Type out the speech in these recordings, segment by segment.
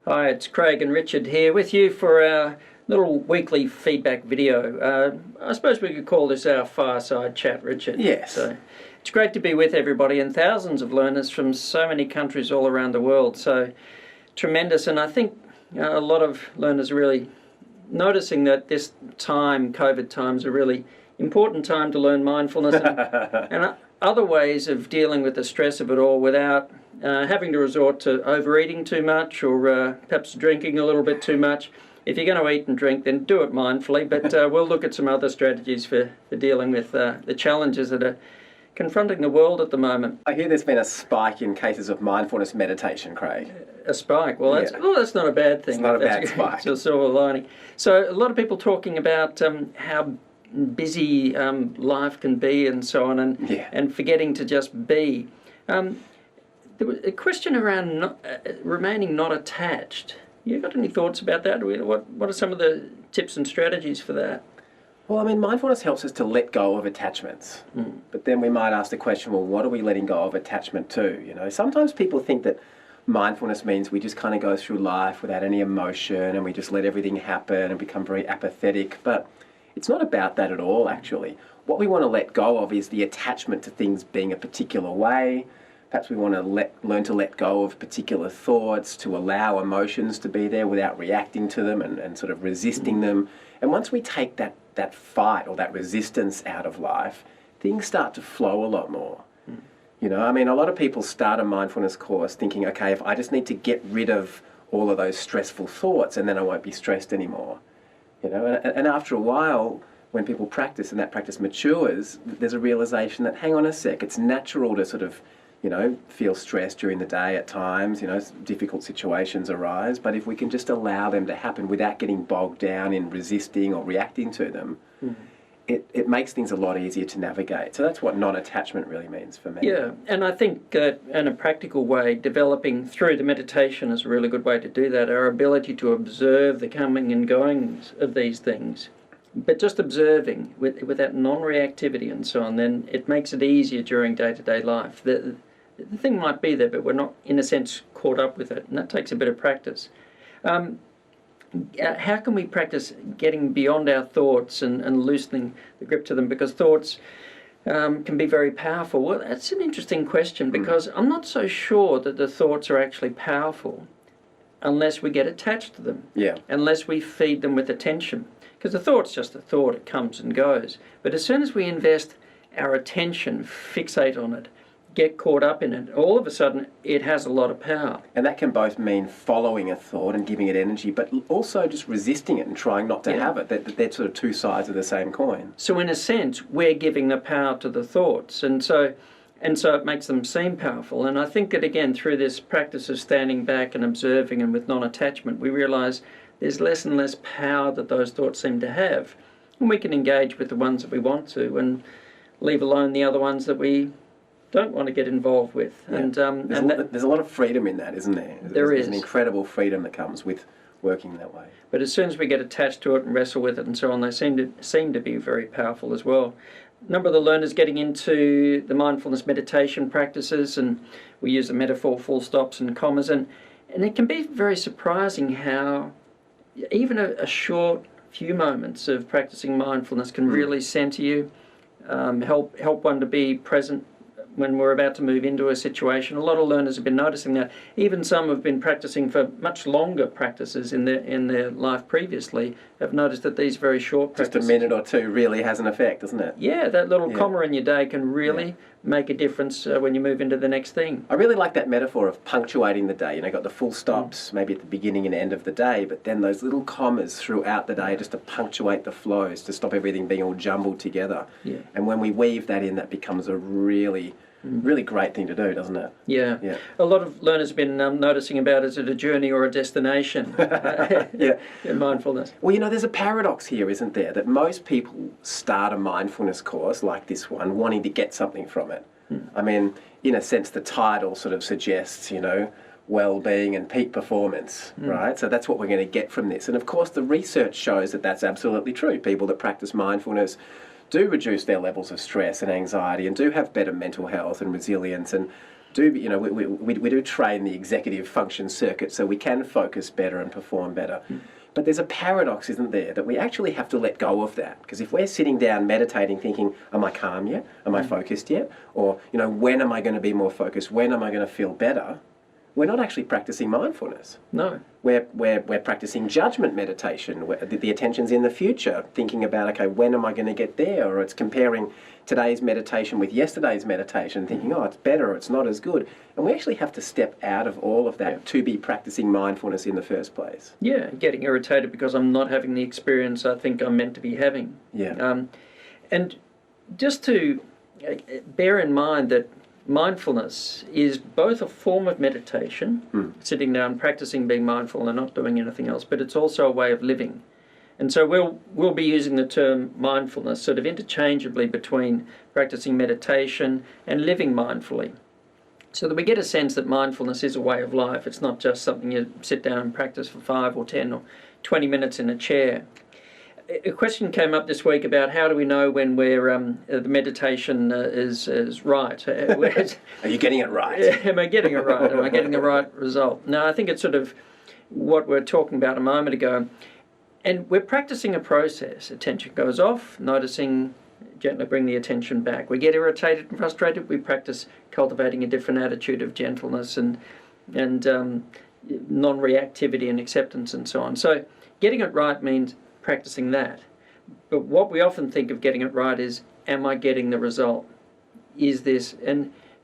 Hi, it's Craig and Richard here with you for our little weekly feedback video. I suppose we could call this our fireside chat, Richard. Yes. So it's great to be with everybody and thousands of learners from so many countries all around the world. So tremendous, and I think a lot of learners are really noticing that this time, COVID times, a really important time to learn mindfulness and other ways of dealing with the stress of it all without having to resort to overeating too much or perhaps drinking a little bit too much. If you're going to eat and drink, then do it mindfully, but we'll look at some other strategies for dealing with the challenges that are confronting the world at the moment. I hear there's been a spike in cases of mindfulness meditation, Craig. A spike? Well, that's not a bad thing. It's not a bad spike. It's a silver lining. So a lot of people talking about how busy life can be and so on, and forgetting to just be. There was a question around remaining not attached. You got any thoughts about that? What are some of the tips and strategies for that? Well, I mean, mindfulness helps us to let go of attachments. But then we might ask the question, well, what are we letting go of attachment to? You know, sometimes people think that mindfulness means we just kind of go through life without any emotion and we just let everything happen and become very apathetic. But it's not about that at all, actually. What we want to let go of is the attachment to things being a particular way. Perhaps we want to learn to let go of particular thoughts, to allow emotions to be there without reacting to them and sort of resisting them. And once we take that fight or that resistance out of life, things start to flow a lot more. You know, I mean, a lot of people start a mindfulness course thinking, okay, if I just need to get rid of all of those stressful thoughts and then I won't be stressed anymore. You know, and after a while, when people practice and that practice matures, there's a realization that, hang on a sec, it's natural to sort of, you know, feel stressed during the day at times, you know, difficult situations arise, but if we can just allow them to happen without getting bogged down in resisting or reacting to them, it makes things a lot easier to navigate. So that's what non-attachment really means for me. Yeah, and I think in a practical way, developing through the meditation is a really good way to do that. Our ability to observe the coming and goings of these things, but just observing with that non-reactivity and so on, then it makes it easier during day-to-day life. The thing might be there, but we're not, in a sense, caught up with it, and that takes a bit of practice. How can we practice getting beyond our thoughts and loosening the grip to them? Because thoughts can be very powerful. Well, that's an interesting question, because I'm not so sure that the thoughts are actually powerful unless we get attached to them, unless we feed them with attention. Because the thought's just a thought, it comes and goes. But as soon as we invest our attention, fixate on it, get caught up in it, all of a sudden it has a lot of power. And that can both mean following a thought and giving it energy, but also just resisting it and trying not to have it. They're sort of two sides of the same coin. So in a sense, we're giving the power to the thoughts, and so it makes them seem powerful. And I think that, again, through this practice of standing back and observing and with non-attachment, we realise there's less and less power that those thoughts seem to have. And we can engage with the ones that we want to and leave alone the other ones that we don't want to get involved with. Yeah. There's a lot of freedom in that, isn't there? There's an incredible freedom that comes with working that way. But as soon as we get attached to it and wrestle with it and so on, they seem to be very powerful as well. A number of the learners getting into the mindfulness meditation practices, and we use the metaphor full stops and commas, and it can be very surprising how even a short few moments of practicing mindfulness can really center you, help one to be present when we're about to move into a situation. A lot of learners have been noticing that. Even some have been practicing for much longer practices in their life previously, have noticed that these very short practices, just a minute or two, really has an effect, doesn't it? Yeah, that little comma in your day can really make a difference when you move into the next thing. I really like that metaphor of punctuating the day. You know, got the full stops maybe at the beginning and end of the day, but then those little commas throughout the day just to punctuate the flows, to stop everything being all jumbled together. Yeah. And when we weave that in, that becomes a really great thing to do, doesn't it? Yeah. A lot of learners have been noticing about, is it a journey or a destination in mindfulness? Well, you know, there's a paradox here, isn't there? That most people start a mindfulness course like this one wanting to get something from it. I mean, in a sense, the title sort of suggests, you know, Wellbeing and Peak Performance, right? So that's what we're going to get from this. And of course, the research shows that that's absolutely true. People that practice mindfulness do reduce their levels of stress and anxiety and do have better mental health and resilience and do, we do train the executive function circuit so we can focus better and perform better. But there's a paradox, isn't there, that we actually have to let go of that. Because if we're sitting down meditating thinking, am I calm yet? Am I focused yet? Or, when am I going to be more focused? When am I going to feel better? We're not actually practicing mindfulness. No. We're practicing judgment meditation. The attention's in the future, thinking about, okay, when am I going to get there? Or it's comparing today's meditation with yesterday's meditation, thinking, oh, it's better, or it's not as good. And we actually have to step out of all of that to be practicing mindfulness in the first place. Yeah, getting irritated because I'm not having the experience I think I'm meant to be having. Yeah. And just to bear in mind that mindfulness is both a form of meditation, sitting down, practicing being mindful and not doing anything else, but it's also a way of living. And so we'll be using the term mindfulness sort of interchangeably between practicing meditation and living mindfully, so that we get a sense that mindfulness is a way of life. It's not just something you sit down and practice for 5 or 10 or 20 minutes in a chair. A question came up this week about how do we know when the meditation is right? Are you getting it right? Am I getting it right? Am I getting the right result? No, I think it's sort of what we were talking about a moment ago. And we're practicing a process. Attention goes off, noticing, gently bring the attention back. We get irritated and frustrated, we practice cultivating a different attitude of gentleness and non-reactivity and acceptance and so on. So getting it right means practicing that. But what we often think of getting it right is, am I getting the result? Is this...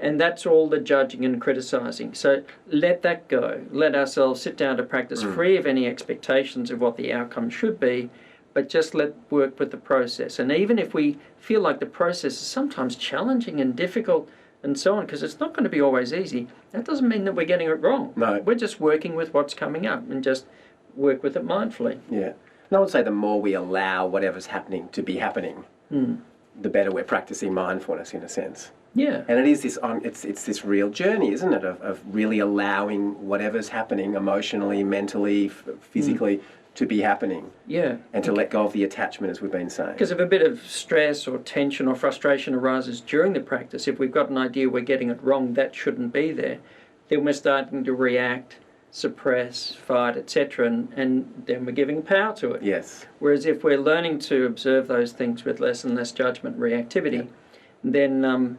And that's all the judging and criticising. So let that go. Let ourselves sit down to practice free of any expectations of what the outcome should be, but just work with the process. And even if we feel like the process is sometimes challenging and difficult and so on, because it's not going to be always easy, that doesn't mean that we're getting it wrong. No. We're just working with what's coming up and just work with it mindfully. Yeah. And I would say the more we allow whatever's happening to be happening, the better we're practicing mindfulness in a sense. Yeah. And it is it's this real journey, isn't it, of really allowing whatever's happening emotionally, mentally, physically to be happening. Yeah. And to let go of the attachment, as we've been saying. Because if a bit of stress or tension or frustration arises during the practice, if we've got an idea we're getting it wrong, that shouldn't be there, then we're starting to react, suppress, fight, etc., and then we're giving power to it. Yes. Whereas if we're learning to observe those things with less and less judgment, reactivity, then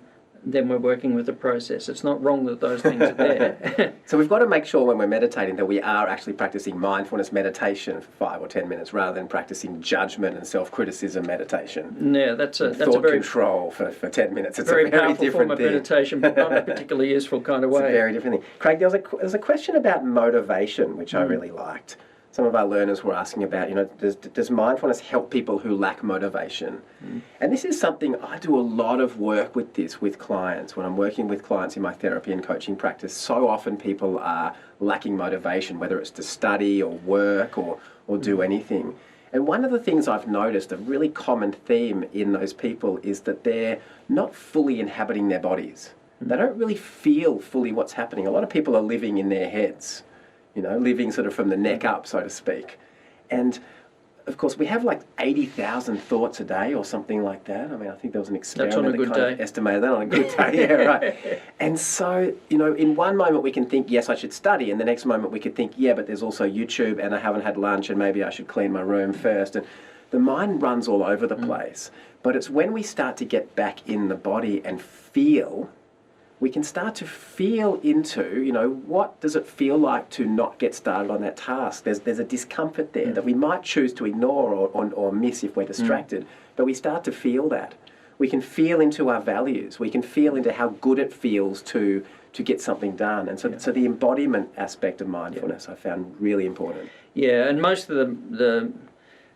we're working with the process. It's not wrong that those things are there. So we've got to make sure when we're meditating that we are actually practicing mindfulness meditation for 5 or 10 minutes rather than practicing judgment and self-criticism meditation. Yeah, that's a thought very control for 10 minutes. It's very a very powerful different form of thing. meditation, but not in a particularly useful kind of way. It's a very different thing. Craig, there's a question about motivation, which I really liked. Some of our learners were asking about, does mindfulness help people who lack motivation? And this is something I do a lot of work with clients. When I'm working with clients in my therapy and coaching practice, so often people are lacking motivation, whether it's to study or work or do anything. And one of the things I've noticed, a really common theme in those people, is that they're not fully inhabiting their bodies. They don't really feel fully what's happening. A lot of people are living in their heads. Living sort of from the neck up, so to speak. And, of course, we have like 80,000 thoughts a day or something like that. I mean, I think there was an experiment that kind of estimated that on a good day. Yeah, right. And so, in one moment we can think, yes, I should study, and the next moment we could think, yeah, but there's also YouTube, and I haven't had lunch, and maybe I should clean my room first. And the mind runs all over the place. But it's when we start to get back in the body and feel, we can start to feel into, what does it feel like to not get started on that task? There's a discomfort there that we might choose to ignore or miss if we're distracted, but we start to feel that. We can feel into our values. We can feel into how good it feels to get something done. And so the embodiment aspect of mindfulness I found really important. Yeah, and most of the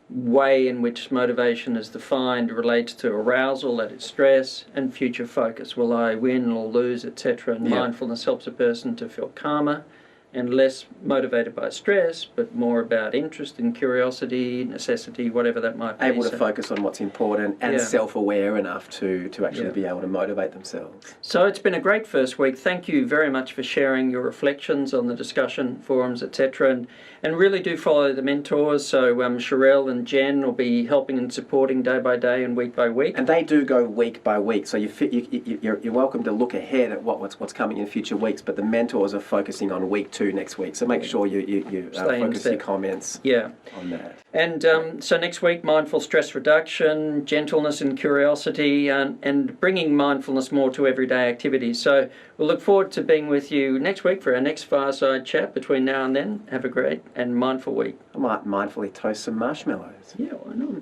way in which motivation is defined relates to arousal, that is stress, and future focus. Will I win or lose, etc. And mindfulness helps a person to feel calmer and less motivated by stress, but more about interest and curiosity, necessity, whatever that might be. Able to focus on what's important and self-aware enough to actually be able to motivate themselves. So it's been a great first week. Thank you very much for sharing your reflections on the discussion forums, etc. And really do follow the mentors. So Sherelle and Jen will be helping and supporting day by day and week by week. And they do go week by week. So you're welcome to look ahead at what's coming in future weeks. But the mentors are focusing on week 2 next week. So make sure you focus your comments on that. And so next week, mindful stress reduction, gentleness and curiosity, and bringing mindfulness more to everyday activities. So we'll look forward to being with you next week for our next Fireside Chat. Between now and then, have a great and mindful week. I might mindfully toast some marshmallows. Yeah, why not?